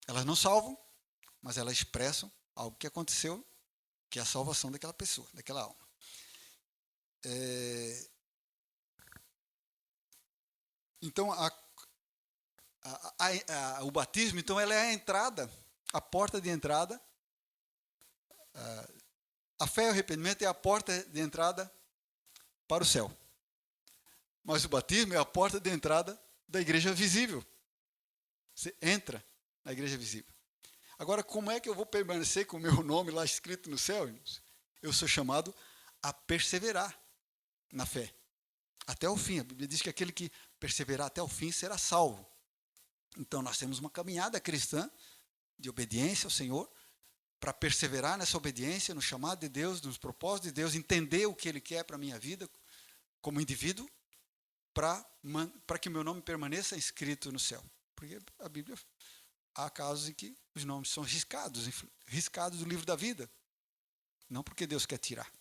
Elas não salvam, mas elas expressam algo que aconteceu, que é a salvação daquela pessoa, daquela alma. Então, o batismo, então, ela é a entrada, a porta de entrada. A fé e o arrependimento é a porta de entrada para o céu. Mas o batismo é a porta de entrada da igreja visível. Você entra na igreja visível. Agora, como é que eu vou permanecer com o meu nome lá escrito no céu, irmãos? Eu sou chamado a perseverar na fé. Até o fim. A Bíblia diz que aquele que perseverar até o fim será salvo. Então, nós temos uma caminhada cristã de obediência ao Senhor, para perseverar nessa obediência, no chamado de Deus, nos propósitos de Deus, entender o que Ele quer para a minha vida como indivíduo, para que o meu nome permaneça inscrito no céu. Porque a Bíblia, há casos em que os nomes são riscados do livro da vida. Não porque Deus quer tirar,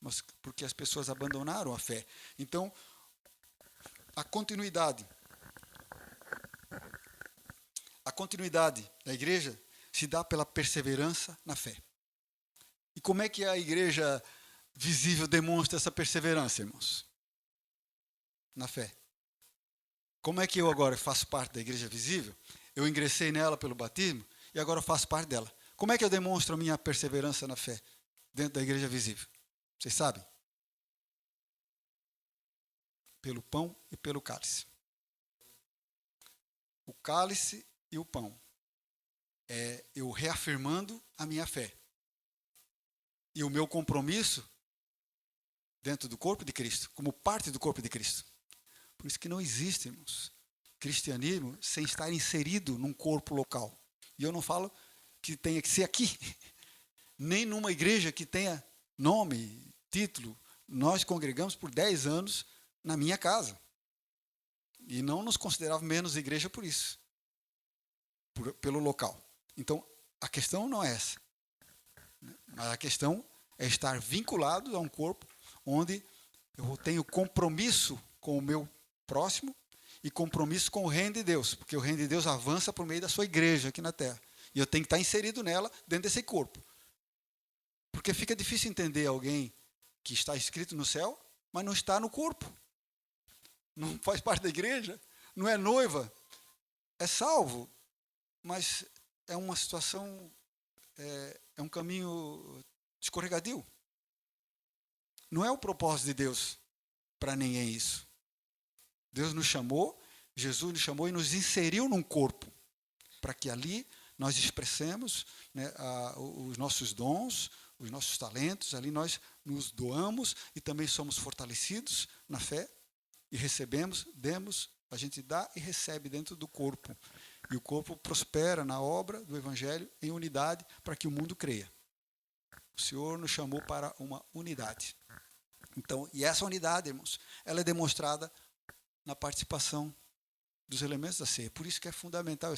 mas porque as pessoas abandonaram a fé. Então, a continuidade da igreja se dá pela perseverança na fé. E como é que a igreja visível demonstra essa perseverança, irmãos? Na fé. Como é que eu agora faço parte da igreja visível? Eu ingressei nela pelo batismo e agora eu faço parte dela. Como é que eu demonstro a minha perseverança na fé dentro da igreja visível? Vocês sabem? Pelo pão e pelo cálice. O cálice e o pão. é eu reafirmando a minha fé. E o meu compromisso dentro do corpo de Cristo, como parte do corpo de Cristo. Por isso que não existe, irmãos, cristianismo sem estar inserido num corpo local. E eu não falo que tenha que ser aqui, nem numa igreja que tenha nome, título. Nós congregamos por 10 anos na minha casa. E não nos considerava menos igreja por isso, pelo local. Então, a questão não é essa. Mas a questão é estar vinculado a um corpo onde eu tenho compromisso com o meu próximo e compromisso com o reino de Deus, porque o reino de Deus avança por meio da sua igreja aqui na terra. E eu tenho que estar inserido nela, dentro desse corpo. Porque fica difícil entender alguém que está inscrito no céu, mas não está no corpo. Não faz parte da igreja, não é noiva, é salvo, mas é uma situação, é um caminho escorregadio. Não é o propósito de Deus para ninguém isso. Deus nos chamou, Jesus nos chamou e nos inseriu num corpo, para que ali nós expressemos, né, os nossos dons, os nossos talentos, ali nós nos doamos e também somos fortalecidos na fé e recebemos, demos, a gente dá e recebe dentro do corpo. E o corpo prospera na obra do Evangelho em unidade para que o mundo creia. O Senhor nos chamou para uma unidade. Então, e essa unidade, irmãos, ela é demonstrada na participação dos elementos da ceia. Por isso que é fundamental,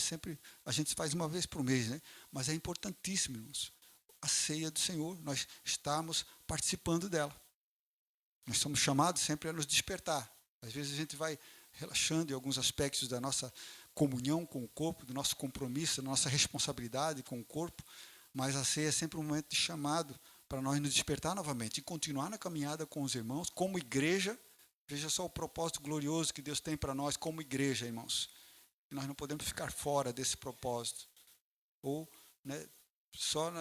a gente faz uma vez por mês, né? Mas é importantíssimo, irmãos, a ceia do Senhor, nós estamos participando dela. Nós somos chamados sempre a nos despertar. Às vezes a gente vai relaxando em alguns aspectos da nossa comunhão com o corpo, do nosso compromisso, da nossa responsabilidade com o corpo, mas a ceia é sempre um momento de chamado para nós nos despertar novamente e continuar na caminhada com os irmãos, como igreja. Veja só o propósito glorioso que Deus tem para nós como igreja, irmãos. E nós não podemos ficar fora desse propósito. Ou, né, só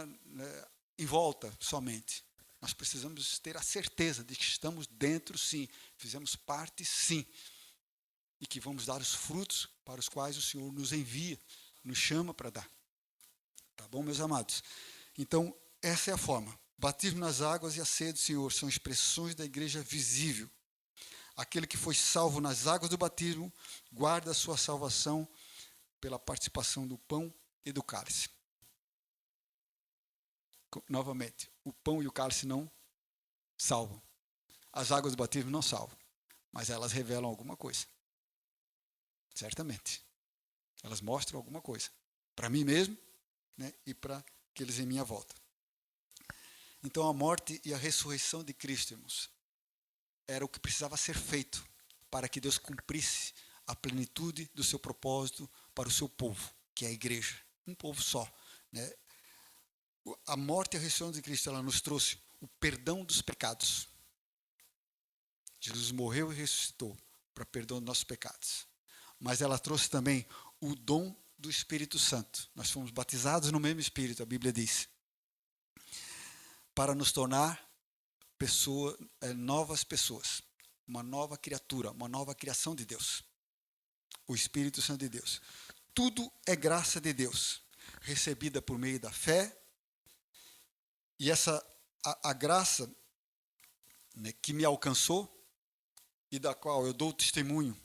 em volta somente. Nós precisamos ter a certeza de que estamos dentro, sim. Fizemos parte, sim. E que vamos dar os frutos para os quais o Senhor nos envia, nos chama para dar. Tá bom, meus amados? Então, essa é a forma. Batismo nas águas e a ceia do Senhor são expressões da igreja visível. Aquele que foi salvo nas águas do batismo guarda a sua salvação pela participação do pão e do cálice. Novamente, o pão e o cálice não salvam. As águas do batismo não salvam, mas elas revelam alguma coisa. Certamente. Elas mostram alguma coisa. Para mim mesmo, né, e para aqueles em minha volta. Então, a morte e a ressurreição de Cristo, irmãos, era o que precisava ser feito para que Deus cumprisse a plenitude do seu propósito para o seu povo, que é a igreja. Um povo só. Né? A morte e a ressurreição de Cristo, ela nos trouxe o perdão dos pecados. Jesus morreu e ressuscitou para perdão dos nossos pecados. Mas ela trouxe também o dom do Espírito Santo. Nós fomos batizados no mesmo Espírito, a Bíblia diz. Para nos tornar novas pessoas. Uma nova criatura, uma nova criação de Deus. O Espírito Santo de Deus. Tudo é graça de Deus, recebida por meio da fé. E a graça, né, que me alcançou e da qual eu dou testemunho,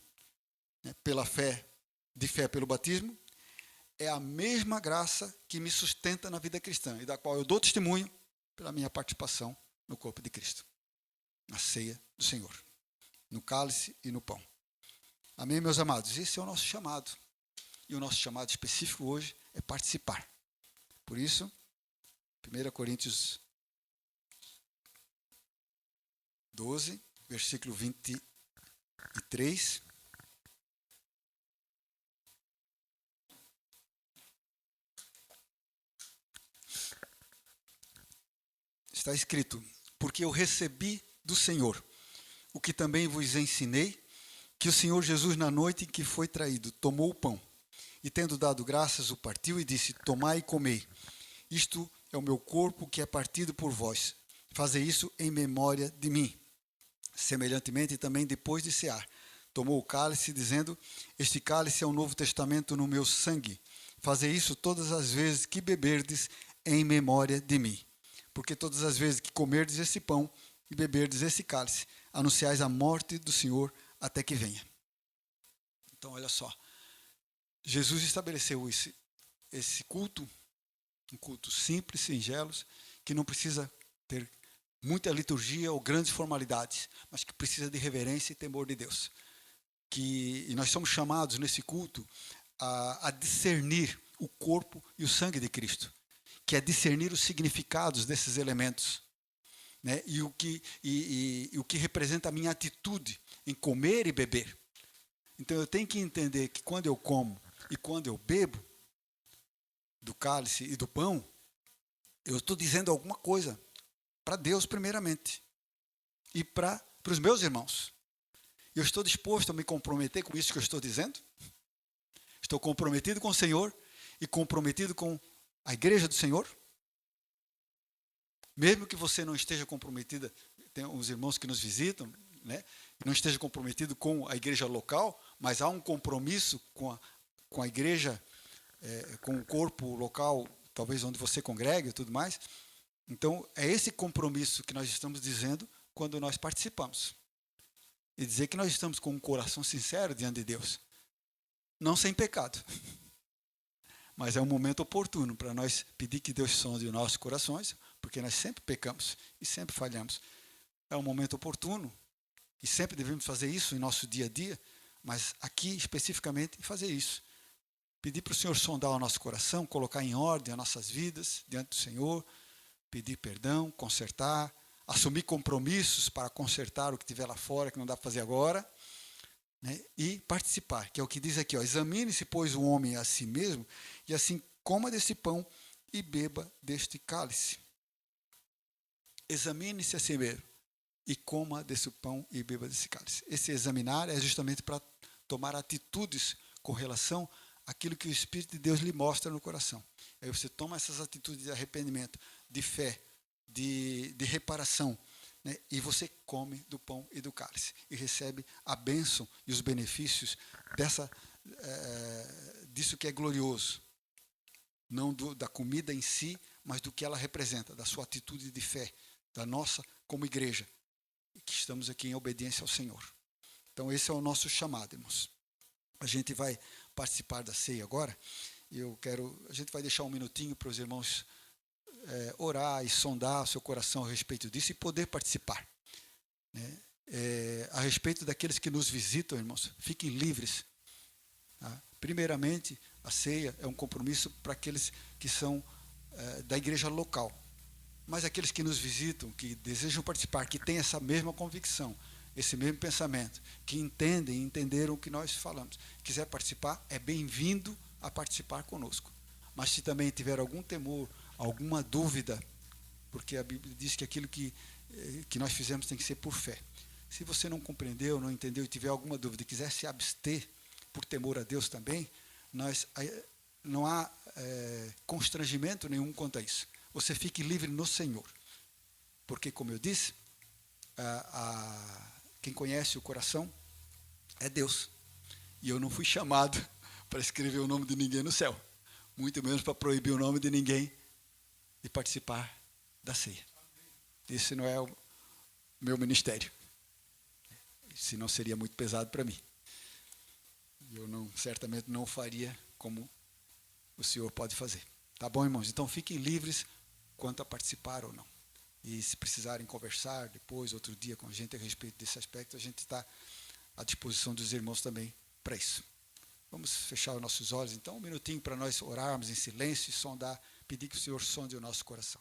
né, pela fé, de fé pelo batismo, é a mesma graça que me sustenta na vida cristã e da qual eu dou testemunho pela minha participação no corpo de Cristo, na ceia do Senhor, no cálice e no pão. Amém, meus amados? Esse é o nosso chamado. E o nosso chamado específico hoje é participar. Por isso, 1 Coríntios 12, versículo 23. Está escrito: porque eu recebi do Senhor o que também vos ensinei, que o Senhor Jesus, na noite em que foi traído, tomou o pão e, tendo dado graças, o partiu e disse: tomai e comei. Isto é o meu corpo que é partido por vós. Fazei isso em memória de mim. Semelhantemente, também depois de cear, tomou o cálice, dizendo: este cálice é o novo testamento no meu sangue. Fazei isso todas as vezes que beberdes em memória de mim. Porque todas as vezes que comerdes esse pão e beberdes esse cálice, anunciais a morte do Senhor até que venha. Então, olha só. Jesus estabeleceu esse culto, um culto simples, singelo, que não precisa ter muita liturgia ou grandes formalidades, mas que precisa de reverência e temor de Deus. E nós somos chamados nesse culto a discernir o corpo e o sangue de Cristo, que é discernir os significados desses elementos, né? E o que representa a minha atitude em comer e beber. Então eu tenho que entender que quando eu como e quando eu bebo do cálice e do pão, eu estou dizendo alguma coisa para Deus primeiramente e para os meus irmãos. Eu estou disposto a me comprometer com isso que eu estou dizendo? Estou comprometido com o Senhor e comprometido com a igreja do Senhor? Mesmo que você não esteja comprometida, tem uns irmãos que nos visitam, né? Não esteja comprometido com a igreja local, mas há um compromisso com a igreja, com o corpo local, talvez onde você congregue e tudo mais. Então, é esse compromisso que nós estamos dizendo quando nós participamos. E dizer que nós estamos com um coração sincero diante de Deus. Não sem pecado. Mas é um momento oportuno para nós pedir que Deus sonde os nossos corações, porque nós sempre pecamos e sempre falhamos. É um momento oportuno e sempre devemos fazer isso em nosso dia a dia, mas aqui especificamente fazer isso. Pedir para o Senhor sondar o nosso coração, colocar em ordem as nossas vidas diante do Senhor, pedir perdão, consertar, assumir compromissos para consertar o que tiver lá fora que não dá para fazer agora, né? E participar, que é o que diz aqui, ó, examine-se, pois, o homem a si mesmo, e assim coma desse pão e beba deste cálice. Examine-se a si mesmo e coma desse pão e beba desse cálice. Esse examinar é justamente para tomar atitudes com relação àquilo que o Espírito de Deus lhe mostra no coração. Aí você toma essas atitudes de arrependimento, de fé, de reparação, né? E você come do pão e do cálice e recebe a bênção e os benefícios disso que é glorioso. Não da comida em si, mas do que ela representa, da sua atitude de fé, da nossa como igreja, que estamos aqui em obediência ao Senhor. Então esse é o nosso chamado, irmãos. A gente vai participar da ceia agora, e a gente vai deixar um minutinho para os irmãos orar e sondar o seu coração a respeito disso e poder participar, né? A respeito daqueles que nos visitam, irmãos, fiquem livres. Tá? Primeiramente, a ceia é um compromisso para aqueles que são da igreja local. Mas aqueles que nos visitam, que desejam participar, que têm essa mesma convicção, esse mesmo pensamento, que entendem e entenderam o que nós falamos, quiser participar, é bem-vindo a participar conosco. Mas se também tiver algum temor, alguma dúvida, porque a Bíblia diz que aquilo que nós fizemos tem que ser por fé. Se você não compreendeu, não entendeu e tiver alguma dúvida e quiser se abster por temor a Deus também, não há constrangimento nenhum quanto a isso. Você fique livre no Senhor. Porque, como eu disse, quem conhece o coração é Deus. E eu não fui chamado para escrever o nome de ninguém no céu. Muito menos para proibir o nome de ninguém de participar da ceia. Esse não é o meu ministério. Senão seria muito pesado para mim. Eu certamente não faria como o senhor pode fazer. Tá bom, irmãos? Então fiquem livres quanto a participar ou não. E se precisarem conversar depois, outro dia, com a gente a respeito desse aspecto, a gente está à disposição dos irmãos também para isso. Vamos fechar os nossos olhos, então, um minutinho para nós orarmos em silêncio e sondar, pedir que o Senhor sonde o nosso coração.